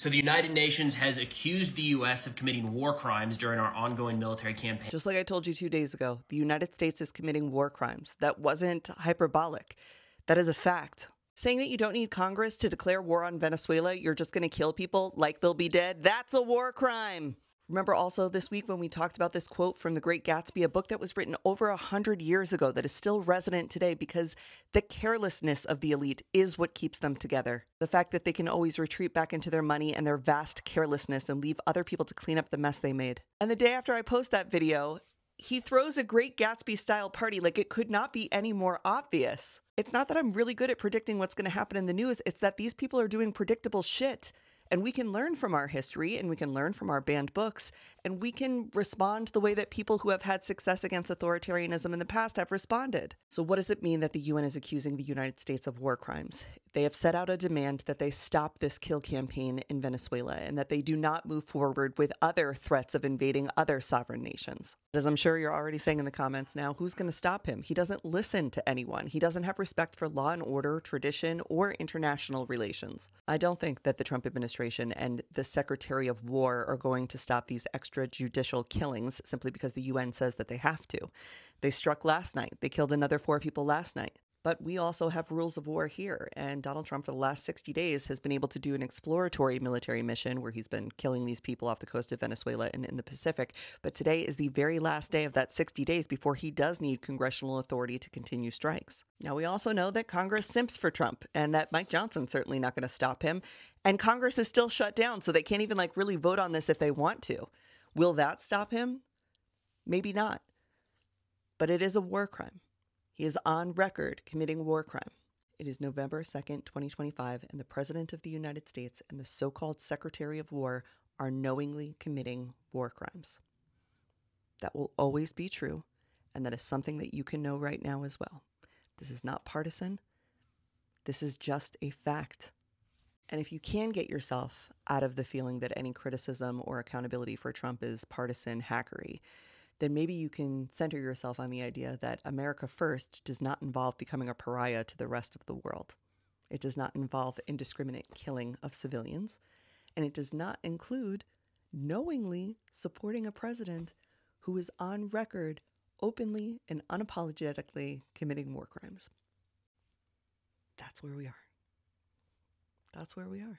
So the United Nations has accused the U.S. of committing war crimes during our ongoing military campaign. Just like I told you 2 days ago, the United States is committing war crimes. That wasn't hyperbolic. That is a fact. Saying that you don't need Congress to declare war on Venezuela, you're just going to kill people like they'll be dead, that's a war crime. Remember also this week when we talked about this quote from The Great Gatsby, a book that was written over 100 years ago that is still resonant today because the carelessness of the elite is what keeps them together. The fact that they can always retreat back into their money and their vast carelessness and leave other people to clean up the mess they made. And the day after I post that video, he throws a Great Gatsby style party like it could not be any more obvious. It's not that I'm really good at predicting what's going to happen in the news. It's that these people are doing predictable shit. And we can learn from our history, and we can learn from our banned books, and we can respond the way that people who have had success against authoritarianism in the past have responded. So what does it mean that the UN is accusing the United States of war crimes? They have set out a demand that they stop this kill campaign in Venezuela and that they do not move forward with other threats of invading other sovereign nations. As I'm sure you're already saying in the comments now, who's going to stop him? He doesn't listen to anyone. He doesn't have respect for law and order, tradition, or international relations. I don't think that the Trump administration and the Secretary of War are going to stop these extrajudicial killings simply because the UN says that they have to. They struck last night. They killed another 4 people last night. But we also have rules of war here, and Donald Trump for the last 60 days has been able to do an exploratory military mission where he's been killing these people off the coast of Venezuela and in the Pacific. But today is the very last day of that 60 days before he does need congressional authority to continue strikes. Now, we also know that Congress simps for Trump and that Mike Johnson's certainly not going to stop him. And Congress is still shut down, so they can't even really vote on this if they want to. Will that stop him? Maybe not. But it is a war crime. He is on record committing war crime. It is November 2nd, 2025, and the President of the United States and the so-called Secretary of War are knowingly committing war crimes. That will always be true, and that is something that you can know right now as well. This is not partisan. This is just a fact. And if you can get yourself out of the feeling that any criticism or accountability for Trump is partisan hackery, then maybe you can center yourself on the idea that America first does not involve becoming a pariah to the rest of the world. It does not involve indiscriminate killing of civilians, and it does not include knowingly supporting a president who is on record openly and unapologetically committing war crimes. That's where we are. That's where we are.